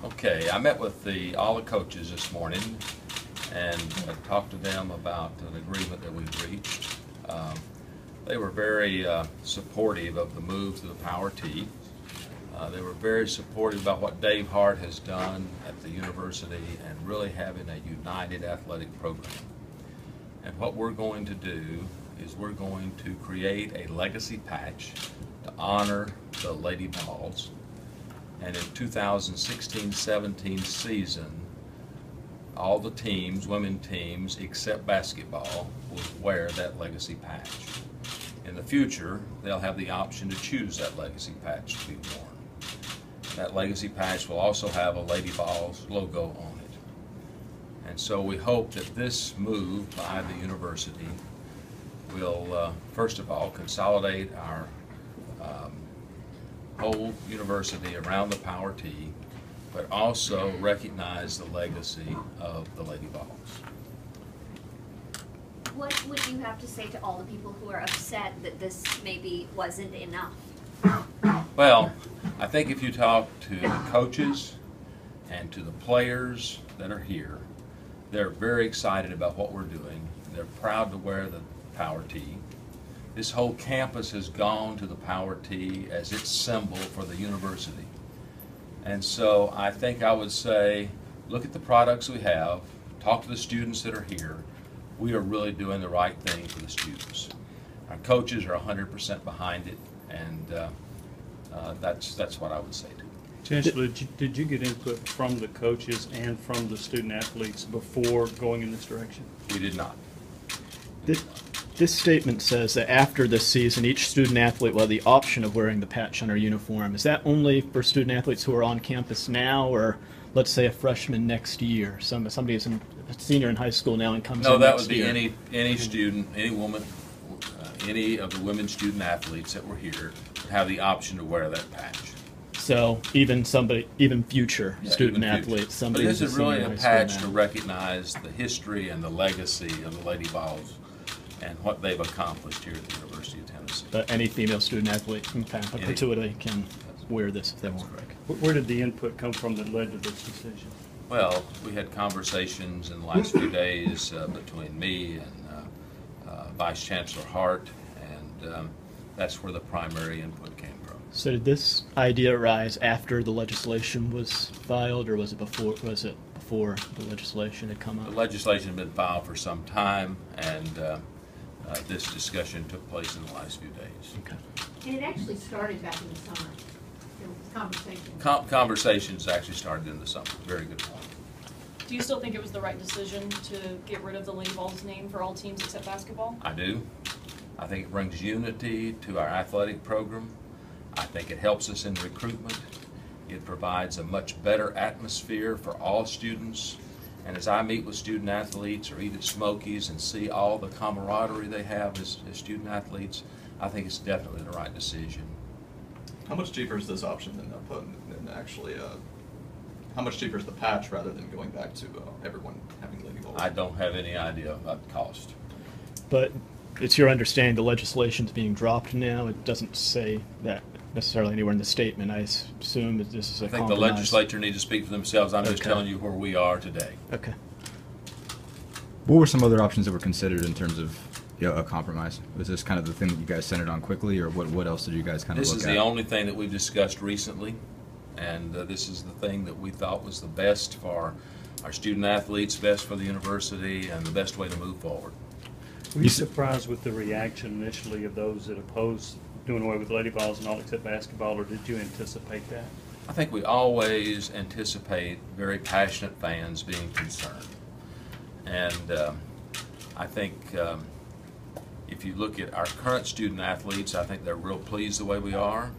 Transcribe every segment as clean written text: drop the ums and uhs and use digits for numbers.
Okay, I met with all the coaches this morning and talked to them about an agreement that we've reached. They were very supportive of the move to the Power T. They were very supportive about what Dave Hart has done at the university and really having a united athletic program. And what we're going to do is we're going to create a legacy patch to honor the Lady Vols. And in 2016-17 season, all the teams, women teams, except basketball, will wear that legacy patch. In the future, they'll have the option to choose that legacy patch to be worn. That legacy patch will also have a Lady Vols logo on it. And so we hope that this move by the university will, first of all, consolidate our whole university around the Power T, but also recognize the legacy of the Lady Vols. What would you have to say to all the people who are upset that this maybe wasn't enough? Well, I think if you talk to the coaches and to the players that are here, they're very excited about what we're doing. They're proud to wear the Power T. This whole campus has gone to the Power T as its symbol for the university. And so I think I would say, look at the products we have, talk to the students that are here. We are really doing the right thing for the students. Our coaches are 100% behind it, and that's what I would say to you. Chancellor, did you get input from the coaches and from the student athletes before going in this direction? We did not. This statement says that after this season, each student athlete will have the option of wearing the patch on our uniform. Is that only for student athletes who are on campus now, or let's say a freshman next year? Somebody is a senior in high school now and comes in next year. No, that would be any student, any woman, any of the women student athletes that were here would have the option to wear that patch. So even future student athletes, somebody but this who's is really a senior in high patch school to now. recognize the history and the legacy of the Lady Vols and what they've accomplished here at the University of Tennessee. But any female student athlete in perpetuity can wear this if they want. Where did the input come from that led to this decision? Well, we had conversations in the last few days between me and Vice Chancellor Hart, and that's where the primary input came from. So did this idea arise after the legislation was filed, or was it before? Was it before the legislation had come up? The legislation had been filed for some time, and this discussion took place in the last few days. Okay. And it actually started back in the summer. There was conversation. Conversations actually started in the summer. Very good point. Do you still think it was the right decision to get rid of the Lady Vols name for all teams except basketball? I do. I think it brings unity to our athletic program. I think it helps us in recruitment. It provides a much better atmosphere for all students. And as I meet with student athletes or eat at Smokies and see all the camaraderie they have as student athletes, I think it's definitely the right decision. How much cheaper is this option than actually, how much cheaper is the patch rather than going back to everyone having Lady Vols? I don't have any idea about the cost. But it's your understanding the legislation's being dropped now. It doesn't say that necessarily anywhere in the statement. I assume that this is a I think the compromise. legislature needs to speak for themselves. I'm just Okay. telling you where we are today. Okay. What were some other options that were considered in terms of a compromise? Was this kind of the thing that you guys centered on quickly, or what else did you guys kind of This look is at? the only thing that we've discussed recently, and this is the thing that we thought was the best for our student athletes, best for the university, and the best way to move forward. Were you surprised with the reaction initially of those that opposed doing away with Lady Vols and all except basketball, or did you anticipate that? I think we always anticipate very passionate fans being concerned. And I think if you look at our current student athletes, I think they're real pleased the way we are.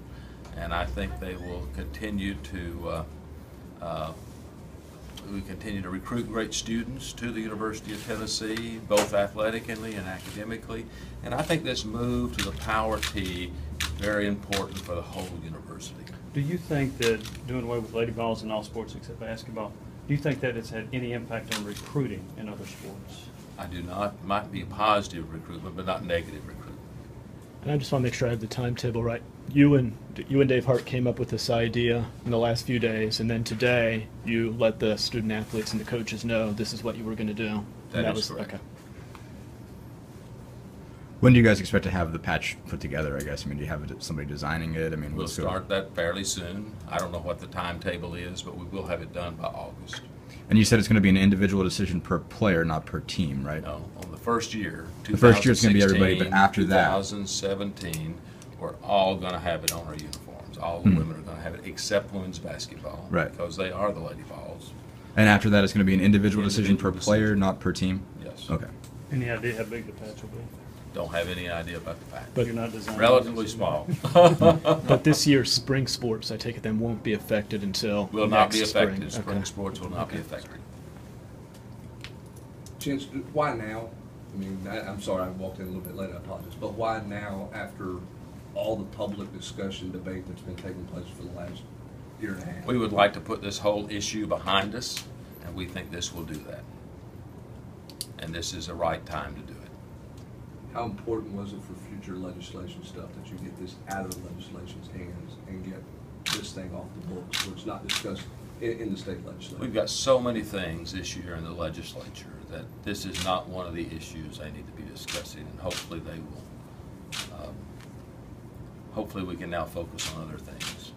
And I think they will continue to recruit great students to the University of Tennessee, both athletically and academically. And I think this move to the Power T is very important for the whole university. Do you think that doing away with Lady Vols in all sports except basketball, do you think that it's had any impact on recruiting in other sports? I do not. It might be positive recruitment, but not negative recruitment. And I just want to make sure I have the timetable right. you and Dave Hart came up with this idea in the last few days, and then today you let the student athletes and the coaches know this is what you were going to do. And That is correct. Okay. When do you guys expect to have the patch put together, I guess? I mean, do you have somebody designing it? I mean, We'll what's the- start that fairly soon. I don't know what the timetable is, but we will have it done by August. And you said it's going to be an individual decision per player, not per team, right? No, on the first year, The first year it's gonna be everybody, but after that- 2017, we're all going to have it on our uniforms. All the women are going to have it, except women's basketball. Right. Because they are the Lady Vols. And after that, it's going to be an individual decision per Individual player, decision. not per team? Yes. Okay. Any idea how big the patch will be? Don't have any idea about the fact. But you're not designing. Relatively small. But this year's spring sports, I take it then won't be affected until Will not be next spring. affected. Spring Okay. sports will not be affected. Chance, why now? I mean, I'm sorry I walked in a little bit late, I apologize, but why now after all the public discussion, debate that's been taking place for the last year and a half? We would like to put this whole issue behind us, and we think this will do that. And this is the right time to do it. How important was it for future legislation stuff that you get this out of the legislation's hands and get this thing off the books so it's not discussed in the state legislature? We've got so many things this year in the legislature that this is not one of the issues they need to be discussing, and hopefully they will. Hopefully we can now focus on other things.